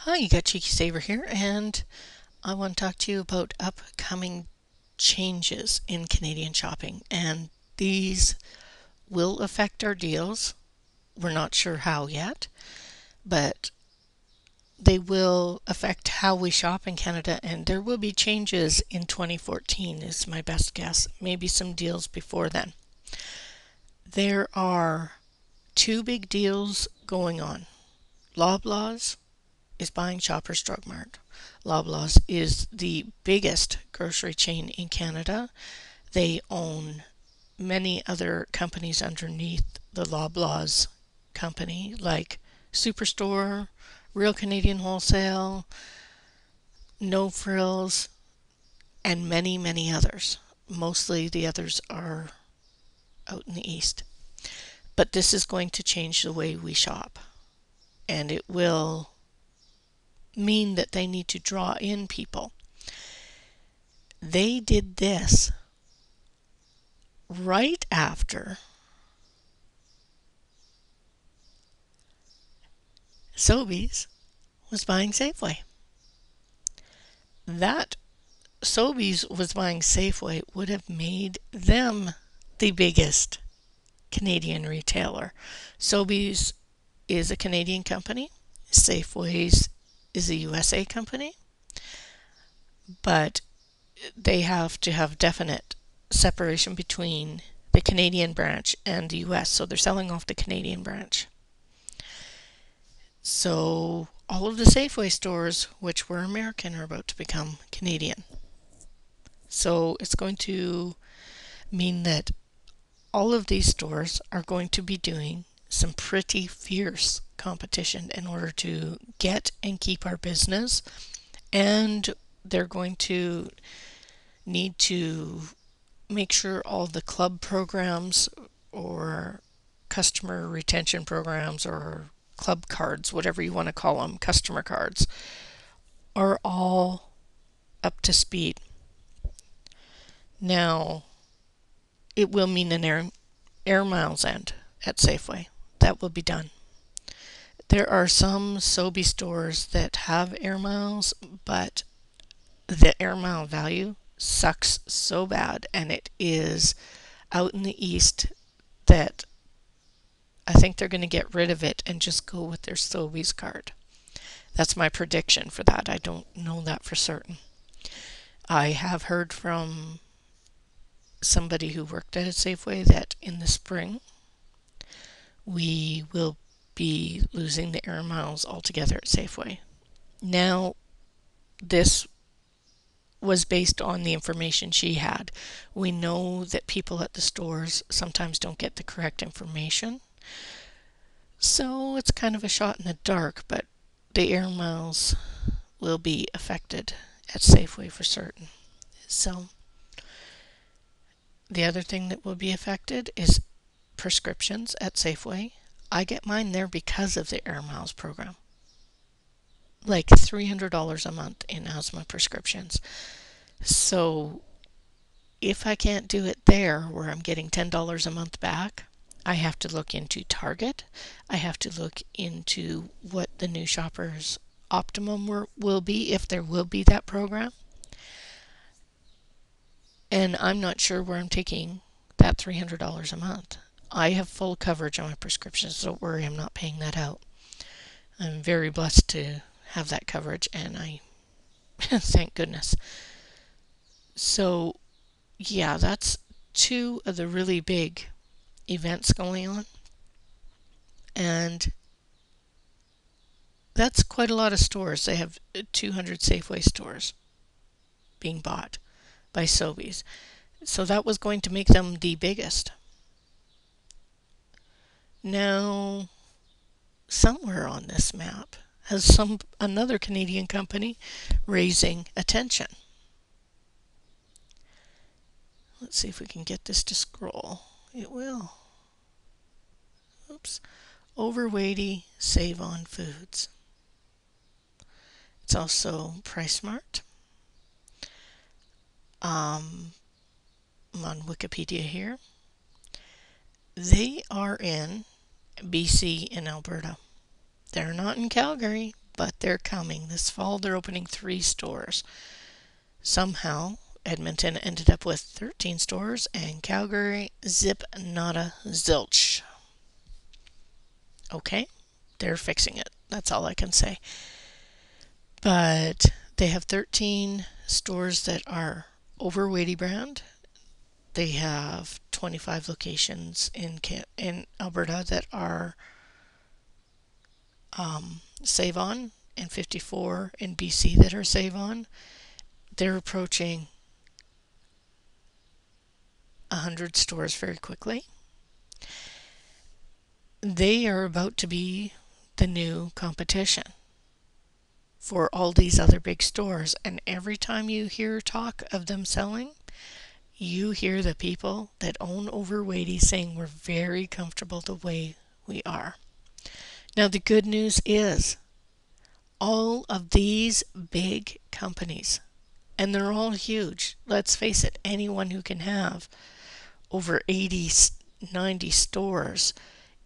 Hi, you got Cheeky Saver here, and I want to talk to you about upcoming changes in Canadian shopping. And these will affect our deals. We're not sure how yet, but they will affect how we shop in Canada, and there will be changes in 2014 is my best guess. Maybe some deals before then. There are two big deals going on. Loblaws is buying Shoppers Drug Mart. Loblaws is the biggest grocery chain in Canada. They own many other companies underneath the Loblaws company, like Superstore, Real Canadian Wholesale, No Frills, and many, many others. Mostly the others are out in the east. But this is going to change the way we shop, and it will mean that they need to draw in people. They did this right after Sobeys was buying Safeway. That Sobeys was buying Safeway would have made them the biggest Canadian retailer. Sobeys is a Canadian company. Safeways is a USA company. But they have to have definite separation between the Canadian branch and the US. So they're selling off the Canadian branch. So all of the Safeway stores, which were American, are about to become Canadian. So it's going to mean that all of these stores are going to be doing some pretty fierce competition in order to get and keep our business. And they're going to need to make sure all the club programs or customer retention programs or club cards, whatever you want to call them, customer cards, are all up to speed. Now, it will mean an air miles end at Safeway. That will be done. There are some Sobe stores that have air miles, but the air mile value sucks so bad, and it is out in the east that I think they're going to get rid of it and just go with their Sobeys card. That's my prediction for that. I don't know that for certain. I have heard from somebody who worked at a Safeway that in the spring we will be losing the air miles altogether at Safeway. Now, this was based on the information she had. We know that people at the stores sometimes don't get the correct information. So it's kind of a shot in the dark, but the air miles will be affected at Safeway for certain. So the other thing that will be affected is prescriptions at Safeway. I get mine there because of the air miles program. Like $300 a month in asthma prescriptions. So if I can't do it there where I'm getting $10 a month back, I have to look into Target. I have to look into what the new Shoppers Optimum will be, if there will be that program. And I'm not sure where I'm taking that $300 a month. I have full coverage on my prescriptions, so don't worry, I'm not paying that out. I'm very blessed to have that coverage, and I thank goodness. So, yeah, that's two of the really big events going on. And that's quite a lot of stores. They have 200 Safeway stores being bought by Sobeys. So that was going to make them the biggest. Now, somewhere on this map has another Canadian company raising attention. Let's see if we can get this to scroll. It will. Oops. Overweighty Save On Foods. It's also PriceSmart. I'm on Wikipedia here. They are in BC and Alberta. They're not in Calgary, but they're coming. This fall they're opening 3 stores. Somehow Edmonton ended up with 13 stores and Calgary zip nada zilch. Okay, they're fixing it. That's all I can say. But they have 13 stores that are overweighty brand. They have 25 locations in Alberta that are Save On, and 54 in BC that are Save On. They're approaching 100 stores very quickly. They are about to be the new competition for all these other big stores. And every time you hear talk of them selling, you hear the people that own Overweighty saying we're very comfortable the way we are. Now, the good news is all of these big companies, and they're all huge. Let's face it, anyone who can have over 80, 90 stores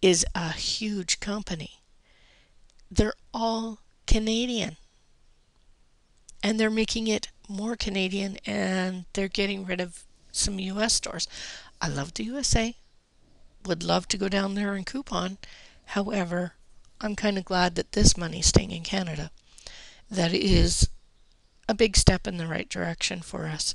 is a huge company. They're all Canadian. And they're making it more Canadian, and they're getting rid of some US stores. I love the USA. Would love to go down there and coupon. However, I'm kind of glad that this money's staying in Canada. That is a big step in the right direction for us.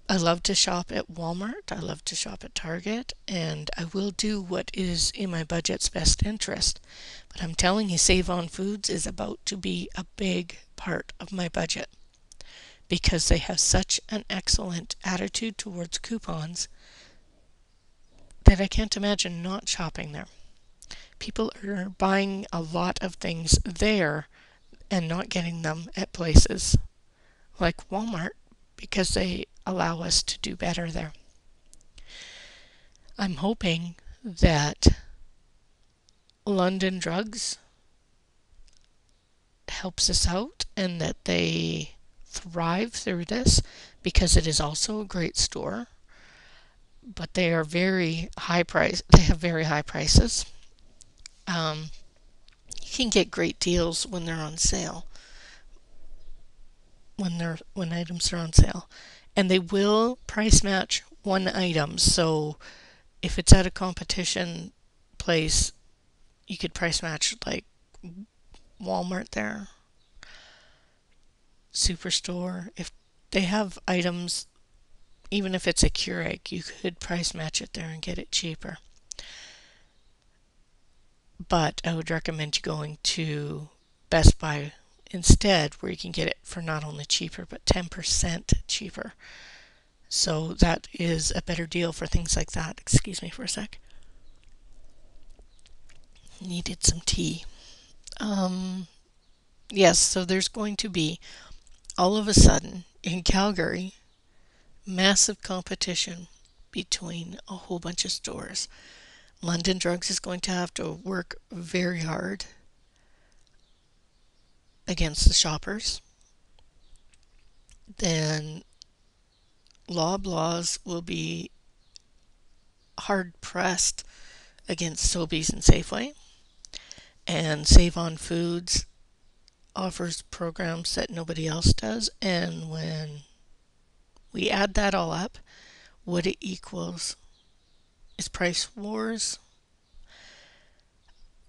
I love to shop at Walmart. I love to shop at Target. And I will do what is in my budget's best interest. But I'm telling you, Save On Foods is about to be a big part of my budget, because they have such an excellent attitude towards coupons that I can't imagine not shopping there. People are buying a lot of things there and not getting them at places like Walmart because they allow us to do better there. I'm hoping that London Drugs helps us out and that they thrive through this, because it is also a great store, but they are very high price. They have very high prices. You can get great deals when they're on sale, when items are on sale, and they will price match one item. So if it's at a competition place, you could price match like Walmart there, Superstore. If they have items, even if it's a Keurig, you could price match it there and get it cheaper. But I would recommend you going to Best Buy instead, where you can get it for not only cheaper, but 10% cheaper. So that is a better deal for things like that. Excuse me for a sec. Needed some tea. Yes, so there's going to be, all of a sudden, in Calgary, massive competition between a whole bunch of stores. London Drugs is going to have to work very hard against the shoppers. Then Loblaws will be hard pressed against Sobeys and Safeway. And Save On Foods offers programs that nobody else does. And when we add that all up, what it equals is price wars,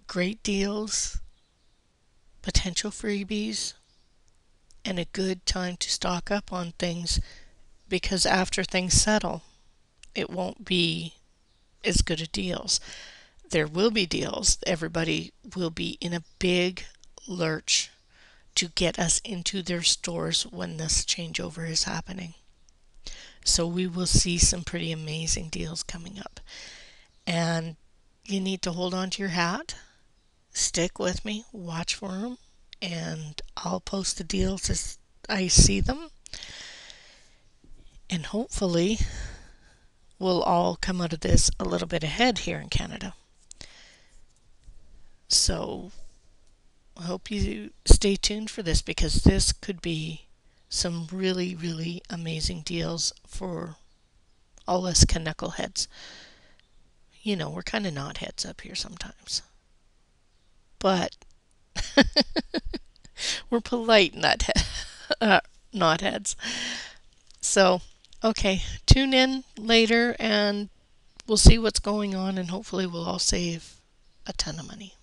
great deals, potential freebies, and a good time to stock up on things, because after things settle, it won't be as good a deals. There will be deals. Everybody will be in a big lurch to get us into their stores when this changeover is happening. So we will see some pretty amazing deals coming up. And you need to hold on to your hat, stick with me, watch for them, and I'll post the deals as I see them. And hopefully we'll all come out of this a little bit ahead here in Canada. So I hope you stay tuned for this, because this could be some really, really amazing deals for all us knuckleheads. You know, we're kind of knotheads up here sometimes. But We're polite uh, knotheads. So, okay, tune in later and we'll see what's going on and hopefully we'll all save a ton of money.